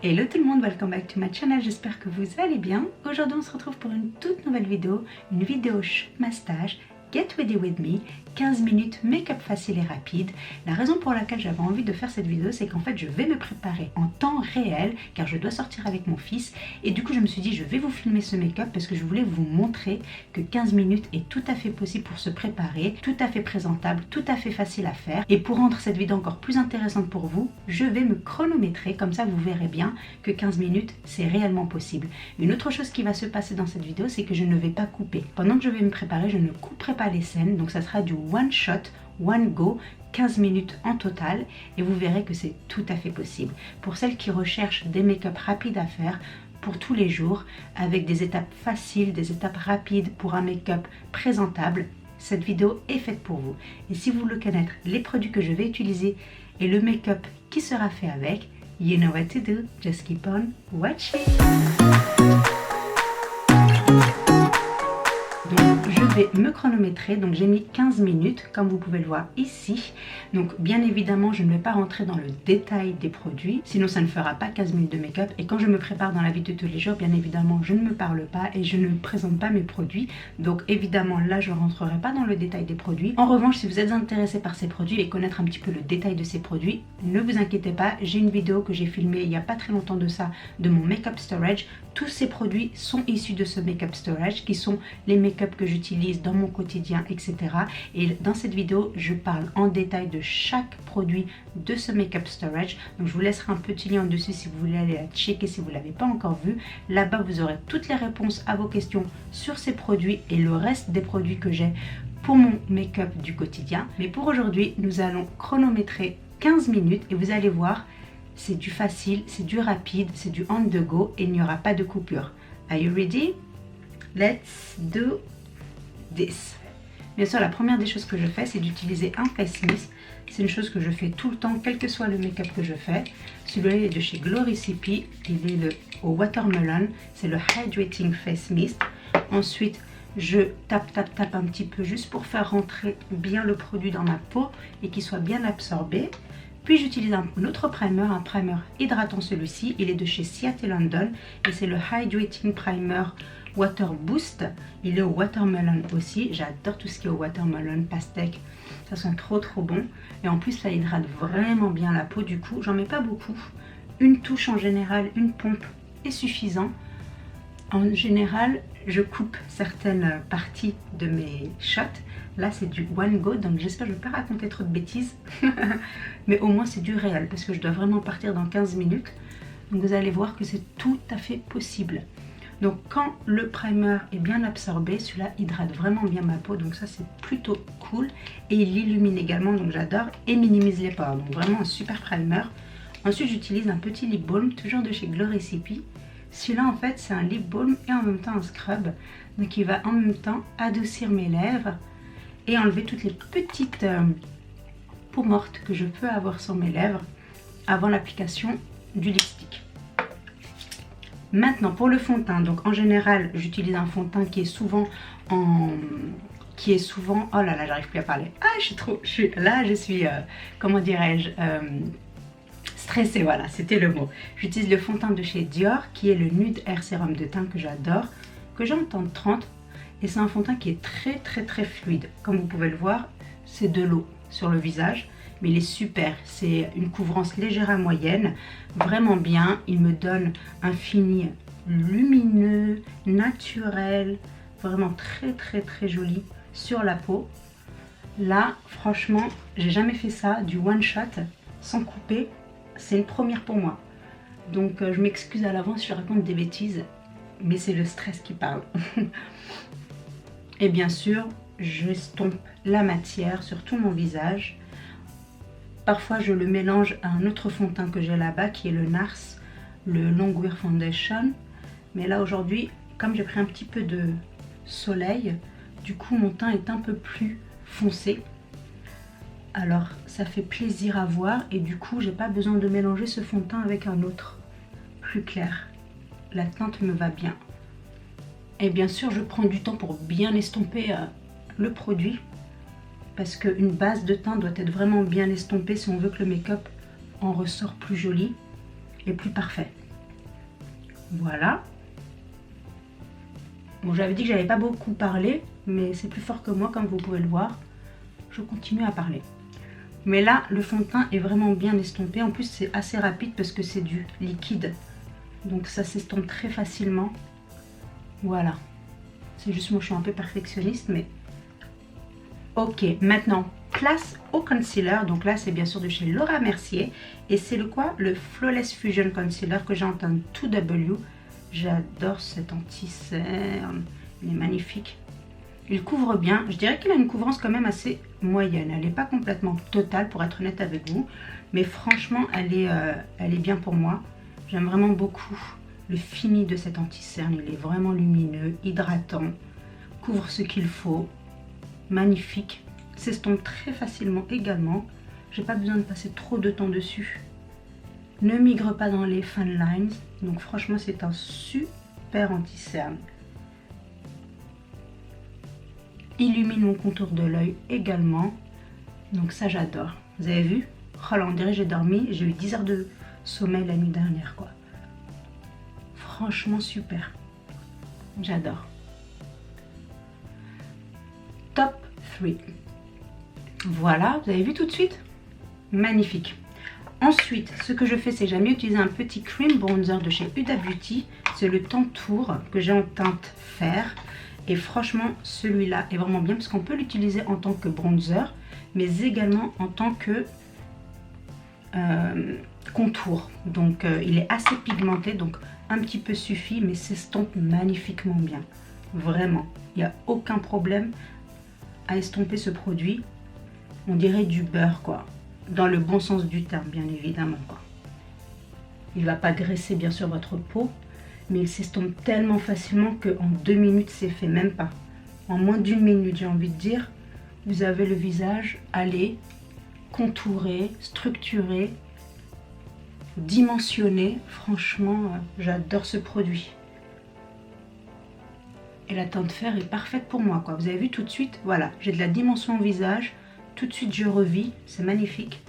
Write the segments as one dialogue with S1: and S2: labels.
S1: Hello tout le monde, welcome back to my channel, j'espère que vous allez bien. Aujourd'hui on se retrouve pour une toute nouvelle vidéo, une vidéo Shoot My Stash, Get Ready With Me, 15 minutes make-up facile et rapide. La raison pour laquelle j'avais envie de faire cette vidéo, c'est qu'en fait je vais me préparer en temps réel car je dois sortir avec mon fils et du coup je me suis dit je vais vous filmer ce make-up parce que je voulais vous montrer que 15 minutes est tout à fait possible pour se préparer, tout à fait présentable, tout à fait facile à faire. Et pour rendre cette vidéo encore plus intéressante pour vous, je vais me chronométrer, comme ça vous verrez bien que 15 minutes c'est réellement possible. Une autre chose qui va se passer dans cette vidéo, c'est que je ne vais pas couper. Pendant que je vais me préparer, je ne couperai pas les scènes, donc ça sera du one shot, one go, 15 minutes en total et vous verrez que c'est tout à fait possible. Pour celles qui recherchent des make-up rapides à faire pour tous les jours, avec des étapes faciles, des étapes rapides pour un make-up présentable, cette vidéo est faite pour vous. Et si vous voulez connaître les produits que je vais utiliser et le make-up qui sera fait avec, you know what to do, just keep on watching. Donc je vais me chronométrer, donc j'ai mis 15 minutes comme vous pouvez le voir ici. Donc bien évidemment je ne vais pas rentrer dans le détail des produits, sinon ça ne fera pas 15 minutes de make-up. Et quand je me prépare dans la vie de tous les jours, bien évidemment je ne me parle pas et je ne présente pas mes produits. Donc évidemment là je ne rentrerai pas dans le détail des produits. En revanche, si vous êtes intéressé par ces produits et connaître un petit peu le détail de ces produits, ne vous inquiétez pas, j'ai une vidéo que j'ai filmée il n'y a pas très longtemps de ça, de mon make-up storage. Tous ces produits sont issus de ce make-up storage qui sont les make-up que j'utilise dans mon quotidien, etc. Et dans cette vidéo, je parle en détail de chaque produit de ce make-up storage. Donc je vous laisserai un petit lien en dessus si vous voulez aller la checker si vous ne l'avez pas encore vu. Là-bas, vous aurez toutes les réponses à vos questions sur ces produits et le reste des produits que j'ai pour mon make-up du quotidien. Mais pour aujourd'hui, nous allons chronométrer 15 minutes et vous allez voir, c'est du facile, c'est du rapide, c'est du on the go et il n'y aura pas de coupure. Are you ready? Let's do this. Bien sûr, la première des choses que je fais, c'est d'utiliser un face mist. C'est une chose que je fais tout le temps, quel que soit le make-up que je fais. Celui-là est de chez Glow Recipe. Il est au Watermelon. C'est le Hydrating Face Mist. Ensuite, je tape un petit peu juste pour faire rentrer bien le produit dans ma peau et qu'il soit bien absorbé. Puis j'utilise un autre primer, un primer hydratant celui-ci. Il est de chez Seattle London et c'est le Hydrating Primer Water Boost. Il est au Watermelon aussi. J'adore tout ce qui est au Watermelon, pastèque. Ça sent trop bon. Et en plus ça hydrate vraiment bien la peau. Du coup j'en mets pas beaucoup. Une touche en général, une pompe est suffisant. En général je coupe certaines parties de mes shots. Là c'est du one go, donc j'espère que je ne vais pas raconter trop de bêtises. Mais au moins c'est du réel parce que je dois vraiment partir dans 15 minutes. Donc vous allez voir que c'est tout à fait possible. Donc quand le primer est bien absorbé, celui-là hydrate vraiment bien ma peau, donc ça c'est plutôt cool. Et il illumine également, donc j'adore, et minimise les pores, donc vraiment un super primer. Ensuite j'utilise un petit lip balm, toujours de chez Glow Recipe. Celui-là en fait c'est un lip balm et en même temps un scrub, donc il va en même temps adoucir mes lèvres et enlever toutes les petites peaux mortes que je peux avoir sur mes lèvres avant l'application du lipstick. Maintenant pour le fond de teint, donc en général j'utilise un fond de teint qui est souvent oh là là j'arrive plus à parler, je suis comment dirais-je, stressée, voilà c'était le mot. J'utilise le fond de teint de chez Dior qui est le Nude Air Sérum de teint que j'adore, que j'ai en teinte 30 et c'est un fond de teint qui est très fluide. Comme vous pouvez le voir, c'est de l'eau sur le visage. Mais il est super, c'est une couvrance légère à moyenne, vraiment bien. Il me donne un fini lumineux, naturel, vraiment très joli sur la peau. Là, franchement, j'ai jamais fait ça, du one shot, sans couper. C'est une première pour moi. Donc je m'excuse à l'avance si je raconte des bêtises, mais c'est le stress qui parle. Et bien sûr, j'estompe la matière sur tout mon visage. Parfois je le mélange à un autre fond de teint que j'ai là-bas qui est le NARS, le Longwear Foundation. Mais là aujourd'hui, comme j'ai pris un petit peu de soleil, du coup mon teint est un peu plus foncé. Alors ça fait plaisir à voir et du coup j'ai pas besoin de mélanger ce fond de teint avec un autre plus clair. La teinte me va bien. Et bien sûr je prends du temps pour bien estomper le produit. Parce qu'une base de teint doit être vraiment bien estompée si on veut que le make-up en ressort plus joli et plus parfait. Voilà. Bon, j'avais dit que j'avais pas beaucoup parlé, mais c'est plus fort que moi comme vous pouvez le voir. Je continue à parler. Mais là, le fond de teint est vraiment bien estompé. En plus, c'est assez rapide parce que c'est du liquide. Donc ça s'estompe très facilement. Voilà. C'est juste moi, je suis un peu perfectionniste, mais... Ok, maintenant, place au concealer. Donc là, c'est bien sûr de chez Laura Mercier. Et c'est le quoi? Le Flawless Fusion Concealer que j'ai en teinte 2W. J'adore cet anti-cerne. Il est magnifique. Il couvre bien. Je dirais qu'il a une couvrance quand même assez moyenne. Elle n'est pas complètement totale pour être honnête avec vous. Mais franchement, elle est bien pour moi. J'aime vraiment beaucoup le fini de cet anti-cerne. Il est vraiment lumineux, hydratant. Couvre ce qu'il faut. Magnifique. S'estompe très facilement également. J'ai pas besoin de passer trop de temps dessus. Ne migre pas dans les fan lines. Donc franchement, c'est un super anti-cerne. Illumine mon contour de l'œil également. Donc ça, j'adore. Vous avez vu? Oh là, on dirait que j'ai dormi. J'ai eu 10 heures de sommeil la nuit dernière, quoi. Franchement, super. J'adore. Top 3. Voilà, vous avez vu tout de suite? Magnifique. Ensuite, ce que je fais, c'est que j'aime mieux utiliser un petit cream bronzer de chez Huda Beauty. C'est le Tantour que j'ai en teinte fer. Et franchement, celui-là est vraiment bien parce qu'on peut l'utiliser en tant que bronzer, mais également en tant que contour. Donc, il est assez pigmenté, donc un petit peu suffit, mais s'estompe magnifiquement bien. Vraiment, il n'y a aucun problème à estomper ce produit. On dirait du beurre, quoi. Dans le bon sens du terme, bien évidemment, quoi. Il ne va pas graisser, bien sûr, votre peau, mais il s'estompe tellement facilement qu'en 2 minutes, c'est fait, même pas. En moins d'1 minute, j'ai envie de dire, vous avez le visage allé, contouré, structuré, dimensionné. Franchement, j'adore ce produit. Et la teinte fer est parfaite pour moi, quoi. Vous avez vu tout de suite, voilà, j'ai de la dimension au visage. Tout de suite, je revis, c'est magnifique.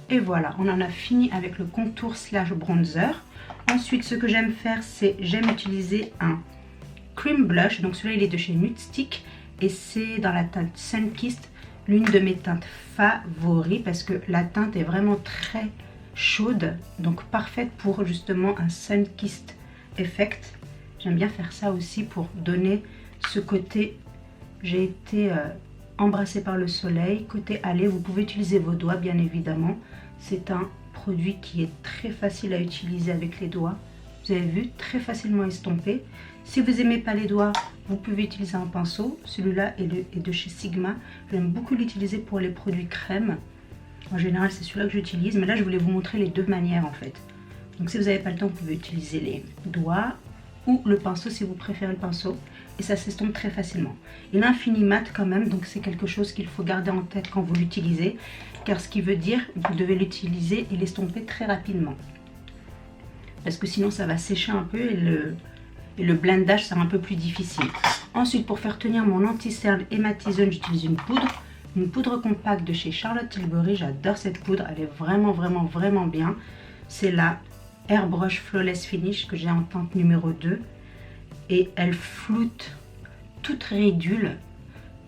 S1: Et voilà, on en a fini avec le contour slash bronzer. Ensuite, ce que j'aime faire, c'est j'aime utiliser un cream blush. Donc celui-là, il est de chez Nude Stick et c'est dans la teinte Sunkissed, l'une de mes teintes favoris parce que la teinte est vraiment très chaude, donc parfaite pour justement un Sunkissed effect. J'aime bien faire ça aussi pour donner ce côté, j'ai été embrassée par le soleil, côté allé. Vous pouvez utiliser vos doigts, bien évidemment. C'est un produit qui est très facile à utiliser avec les doigts. Vous avez vu, très facilement estompé. Si vous n'aimez pas les doigts, vous pouvez utiliser un pinceau. Celui-là est de chez Sigma. J'aime beaucoup l'utiliser pour les produits crème. En général, c'est celui-là que j'utilise. Mais là, je voulais vous montrer les deux manières, en fait. Donc, si vous n'avez pas le temps, vous pouvez utiliser les doigts ou le pinceau si vous préférez le pinceau. Et ça s'estompe très facilement. Il a un fini mat quand même, donc c'est quelque chose qu'il faut garder en tête quand vous l'utilisez. Car ce qui veut dire que vous devez l'utiliser et l'estomper très rapidement. Parce que sinon ça va sécher un peu et le blendage sera un peu plus difficile. Ensuite, pour faire tenir mon anti-cerne et ma T-zone, j'utilise une poudre compacte de chez Charlotte Tilbury. J'adore cette poudre, elle est vraiment bien. C'est la Airbrush Flawless Finish que j'ai en teinte numéro 2. Et elle floute toute ridule,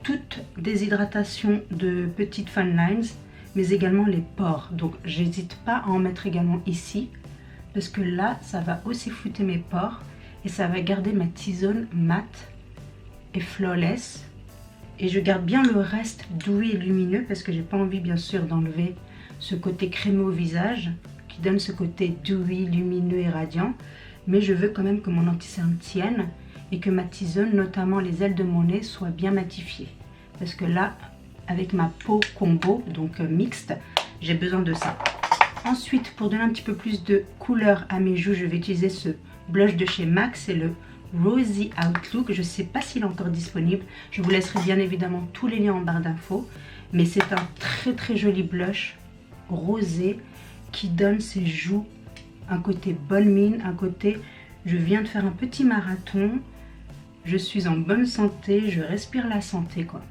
S1: toute déshydratation de petites fan lines, mais également les pores. Donc j'hésite pas à en mettre également ici, parce que là, ça va aussi flouter mes pores et ça va garder ma T-zone mate et flawless. Et je garde bien le reste doux et lumineux, parce que j'ai pas envie bien sûr d'enlever ce côté crémeux au visage, qui donne ce côté doux, lumineux et radiant. Mais je veux quand même que mon anti-cerne tienne et que ma T-zone, notamment les ailes de mon nez, soient bien matifiées. Parce que là, avec ma peau combo, donc mixte, j'ai besoin de ça. Ensuite, pour donner un petit peu plus de couleur à mes joues, je vais utiliser ce blush de chez MAC. C'est le Rosy Outlook. Je ne sais pas s'il est encore disponible. Je vous laisserai bien évidemment tous les liens en barre d'infos. Mais c'est un très joli blush rosé qui donne ses joues un côté bonne mine, un côté je viens de faire un petit marathon, je suis en bonne santé, je respire la santé, quoi.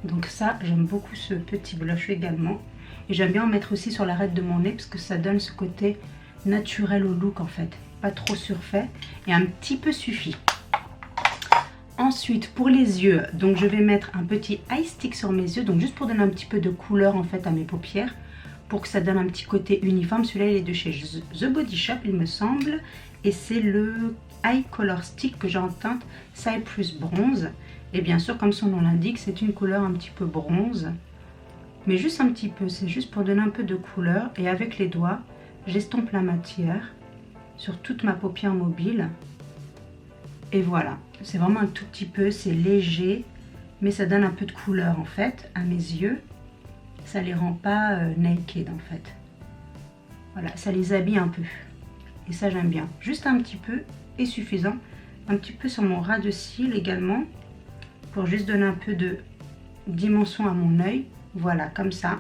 S1: Donc ça, j'aime beaucoup ce petit blush également. Et j'aime bien en mettre aussi sur l'arête de mon nez parce que ça donne ce côté naturel au look en fait. pas trop surfait et un petit peu suffit. Ensuite pour les yeux, donc je vais mettre un petit eye stick sur mes yeux, donc juste pour donner un petit peu de couleur en fait à mes paupières, pour que ça donne un petit côté uniforme. Celui-là il est de chez The Body Shop il me semble, et c'est le Eye Color Stick que j'ai en teinte Cyprus Bronze. Et bien sûr comme son nom l'indique, c'est une couleur un petit peu bronze, mais juste un petit peu, c'est juste pour donner un peu de couleur. Et avec les doigts, j'estompe la matière sur toute ma paupière mobile. Et voilà, c'est vraiment un tout petit peu, c'est léger, mais ça donne un peu de couleur en fait à mes yeux. Ça les rend pas naked en fait. Voilà, ça les habille un peu. Et ça j'aime bien. Juste un petit peu est suffisant. Un petit peu sur mon ras de cils également, pour juste donner un peu de dimension à mon œil. Voilà, comme ça.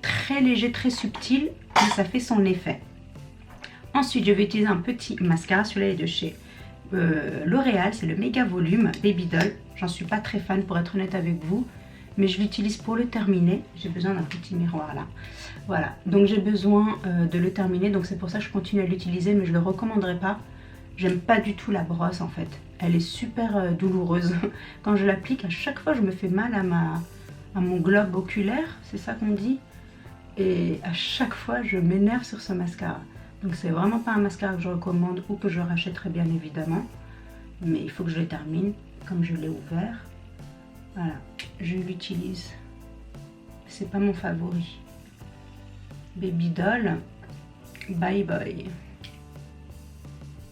S1: Très léger, très subtil, mais ça fait son effet. Ensuite, je vais utiliser un petit mascara. Celui-là est de chez L'Oréal, c'est le Méga Volume Baby Doll. J'en suis pas très fan pour être honnête avec vous, mais je l'utilise pour le terminer. J'ai besoin d'un petit miroir là. Voilà, donc j'ai besoin de le terminer, donc c'est pour ça que je continue à l'utiliser, mais je le recommanderais pas. J'aime pas du tout la brosse en fait. Elle est super douloureuse. Quand je l'applique, à chaque fois je me fais mal à mon globe oculaire, c'est ça qu'on dit. Et à chaque fois je m'énerve sur ce mascara. Donc c'est vraiment pas un mascara que je recommande ou que je rachèterai bien évidemment. Mais il faut que je le termine comme je l'ai ouvert. Voilà, je l'utilise. C'est pas mon favori. Baby Doll, Bye Bye.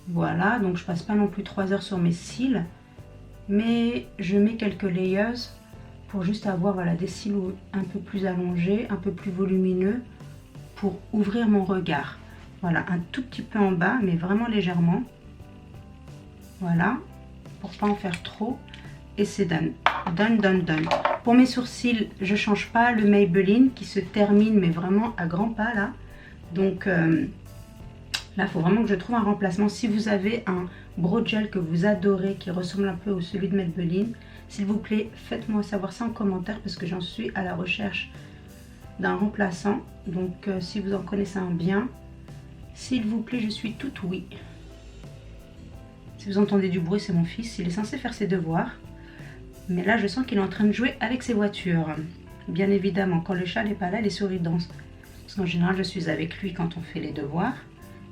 S1: Voilà, donc je passe pas non plus 3 heures sur mes cils. Mais je mets quelques layers pour juste avoir voilà, des cils un peu plus allongés, un peu plus volumineux, pour ouvrir mon regard. Voilà, un tout petit peu en bas, mais vraiment légèrement. Voilà, pour pas en faire trop. Et c'est done. Done, done, done. Pour mes sourcils, je change pas le Maybelline qui se termine, mais vraiment à grands pas là. Donc là, il faut vraiment que je trouve un remplacement. Si vous avez un brow gel que vous adorez, qui ressemble un peu au celui de Maybelline, s'il vous plaît, faites-moi savoir ça en commentaire parce que j'en suis à la recherche d'un remplaçant. Donc si vous en connaissez un bien, s'il vous plaît, je suis toute oui. Si vous entendez du bruit, c'est mon fils. Il est censé faire ses devoirs. Mais là, je sens qu'il est en train de jouer avec ses voitures. Bien évidemment, quand le chat n'est pas là, les souris dansent. Parce qu'en général, je suis avec lui quand on fait les devoirs.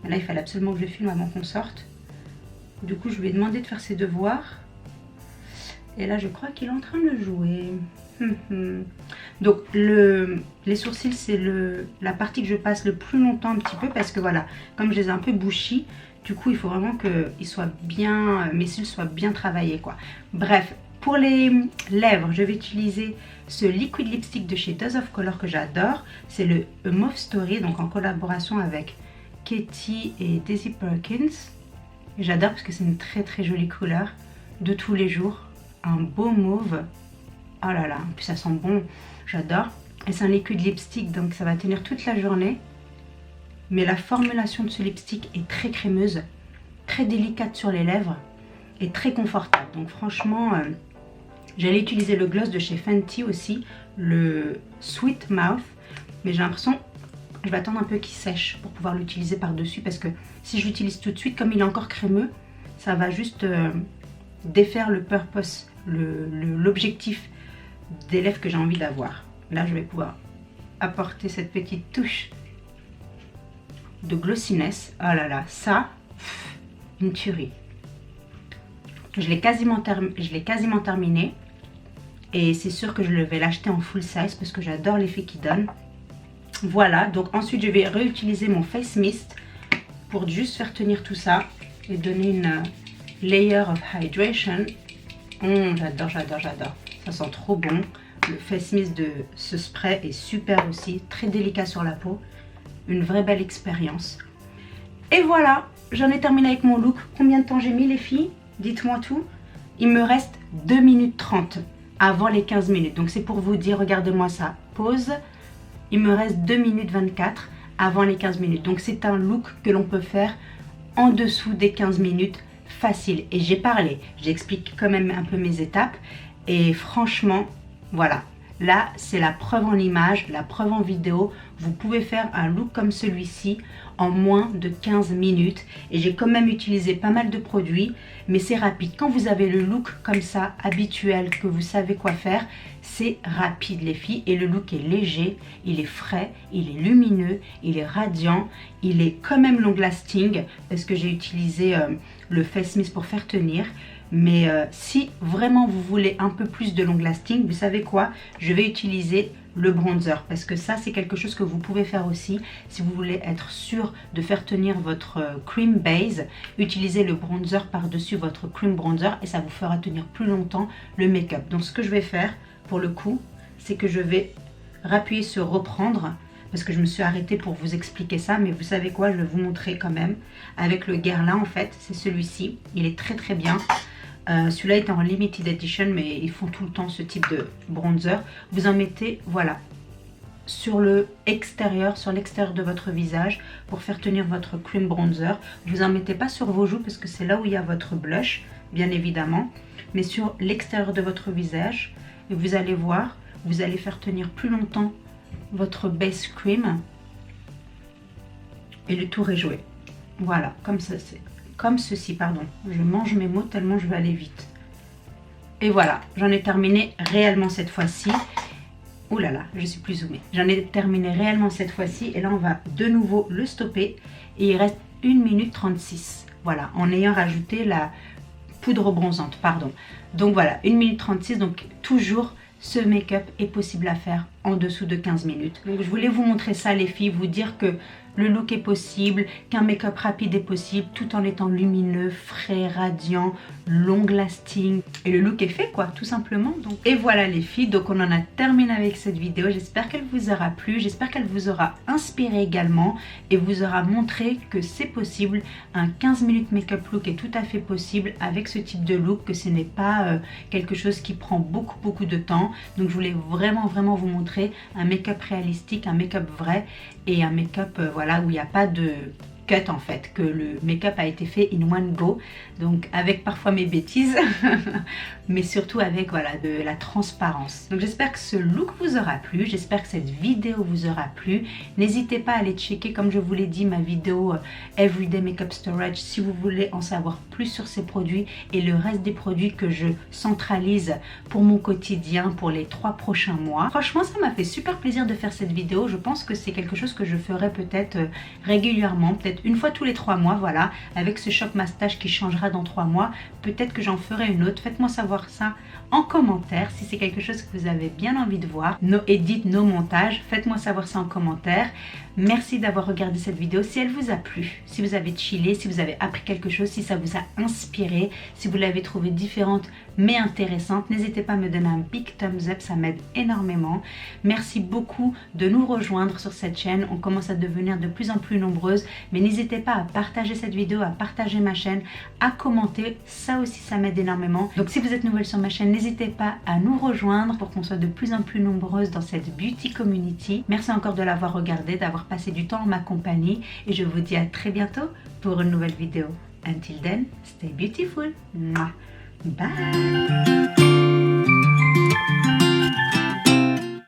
S1: Mais là, il fallait absolument que je filme avant qu'on sorte. Du coup, je lui ai demandé de faire ses devoirs. Et là, je crois qu'il est en train de jouer. Donc, les sourcils, c'est la partie que je passe le plus longtemps un petit peu. Parce que voilà, comme je les ai un peu bouchis, du coup, il faut vraiment que mes cils soient bien travaillés, quoi. Bref. Pour les lèvres, je vais utiliser ce liquid lipstick de chez Dose of Color que j'adore. C'est le Mauve Story, donc en collaboration avec Katie et Daisy Perkins. J'adore parce que c'est une très très jolie couleur de tous les jours. Un beau mauve. Oh là là, en plus ça sent bon. J'adore. Et c'est un liquid lipstick, donc ça va tenir toute la journée. Mais la formulation de ce lipstick est très crémeuse, très délicate sur les lèvres et très confortable. Donc franchement... J'allais utiliser le gloss de chez Fenty aussi, le Sweet Mouth, mais j'ai l'impression que je vais attendre un peu qu'il sèche pour pouvoir l'utiliser par-dessus, parce que si je l'utilise tout de suite, comme il est encore crémeux, ça va juste défaire le purpose, l'objectif des lèvres que j'ai envie d'avoir. Là, je vais pouvoir apporter cette petite touche de glossiness. Oh là là, ça, une tuerie. Je l'ai quasiment terminé. Et c'est sûr que je vais l'acheter en full size parce que j'adore l'effet qu'il donne. Voilà, donc ensuite je vais réutiliser mon Face Mist pour juste faire tenir tout ça et donner une layer of hydration. J'adore, j'adore, j'adore. Ça sent trop bon. Le Face Mist de ce spray est super aussi, très délicat sur la peau. Une vraie belle expérience. Et voilà, j'en ai terminé avec mon look. Combien de temps j'ai mis les filles? Dites-moi tout. Il me reste 2 minutes 30 avant les 15 minutes. Donc c'est pour vous dire, regardez-moi ça. Pause. Il me reste 2 minutes 24 avant les 15 minutes. Donc c'est un look que l'on peut faire en dessous des 15 minutes facile. Et j'ai parlé, j'explique quand même un peu mes étapes. Et franchement, voilà. Là, c'est la preuve en image, la preuve en vidéo. Vous pouvez faire un look comme celui-ci en moins de 15 minutes. Et j'ai quand même utilisé pas mal de produits, mais c'est rapide. Quand vous avez le look comme ça, habituel, que vous savez quoi faire, c'est rapide les filles. Et le look est léger, il est frais, il est lumineux, il est radiant, il est quand même long lasting, parce que j'ai utilisé le Face Mist pour faire tenir. Mais si vraiment vous voulez un peu plus de long lasting, vous savez quoi? Je vais utiliser le bronzer, parce que ça c'est quelque chose que vous pouvez faire aussi si vous voulez être sûr de faire tenir votre cream base. Utilisez le bronzer par dessus votre cream bronzer et ça vous fera tenir plus longtemps le make-up. Donc ce que je vais faire pour le coup, c'est que je vais rappuyer sur reprendre, parce que je me suis arrêtée pour vous expliquer ça, mais vous savez quoi, je vais vous montrer quand même avec le Guerlain. En fait c'est celui-ci, il est très très bien. Celui-là est en limited edition, mais ils font tout le temps ce type de bronzer. Vous en mettez, voilà, sur l'extérieur de votre visage pour faire tenir votre cream bronzer. Vous en mettez pas sur vos joues parce que c'est là où il y a votre blush, bien évidemment, mais sur l'extérieur de votre visage. Et vous allez voir, vous allez faire tenir plus longtemps votre base cream et le tour est joué. Voilà, comme ça c'est. Comme ceci, pardon, je mange mes mots tellement je vais aller vite. Et voilà, j'en ai terminé réellement cette fois-ci. Ouh là là, je suis plus zoomée. J'en ai terminé réellement cette fois-ci. Et là, on va de nouveau le stopper. Et il reste 1 minute 36. Voilà, en ayant rajouté la poudre bronzante, pardon. Donc voilà, 1 minute 36. Donc toujours, ce make-up est possible à faire en dessous de 15 minutes. Donc je voulais vous montrer ça les filles, vous dire que le look est possible, qu'un make-up rapide est possible tout en étant lumineux, frais, radiant, long lasting. Et le look est fait quoi, tout simplement. Donc. Et voilà les filles, donc on en a terminé avec cette vidéo. J'espère qu'elle vous aura plu, j'espère qu'elle vous aura inspiré également et vous aura montré que c'est possible. Un 15 minutes make-up look est tout à fait possible avec ce type de look, que ce n'est pas quelque chose qui prend beaucoup de temps. Donc je voulais vraiment vous montrer un make-up réalistique, un make-up vrai et un make-up voilà, où il n'y a pas de cut en fait, que le make-up a été fait in one go, donc avec parfois mes bêtises mais surtout avec voilà de la transparence. Donc j'espère que ce look vous aura plu, j'espère que cette vidéo vous aura plu. N'hésitez pas à aller checker, comme je vous l'ai dit, ma vidéo Everyday Makeup Storage si vous voulez en savoir plus sur ces produits et le reste des produits que je centralise pour mon quotidien pour les 3 prochains mois. Franchement ça m'a fait super plaisir de faire cette vidéo. Je pense que c'est quelque chose que je ferai peut-être régulièrement, peut-être une fois tous les 3 mois, voilà, avec ce Shop Ma Stash qui changera dans 3 mois. Peut-être que j'en ferai une autre. Faites-moi savoir ça en commentaire si c'est quelque chose que vous avez bien envie de voir. Nos edits, nos montages, faites-moi savoir ça en commentaire. Merci d'avoir regardé cette vidéo. Si elle vous a plu, si vous avez chillé, si vous avez appris quelque chose, si ça vous a inspiré, si vous l'avez trouvée différente mais intéressante, n'hésitez pas à me donner un big thumbs up, ça m'aide énormément. Merci beaucoup de nous rejoindre sur cette chaîne. On commence à devenir de plus en plus nombreuses, mais n'hésitez pas à partager cette vidéo, à partager ma chaîne, à commenter, ça aussi ça m'aide énormément. Donc si vous êtes nouvelle sur ma chaîne, n'hésitez pas à nous rejoindre pour qu'on soit de plus en plus nombreuses dans cette beauty community. Merci encore de l'avoir regardé, d'avoir passé du temps en ma compagnie et je vous dis à très bientôt pour une nouvelle vidéo. Until then, stay beautiful. Bye.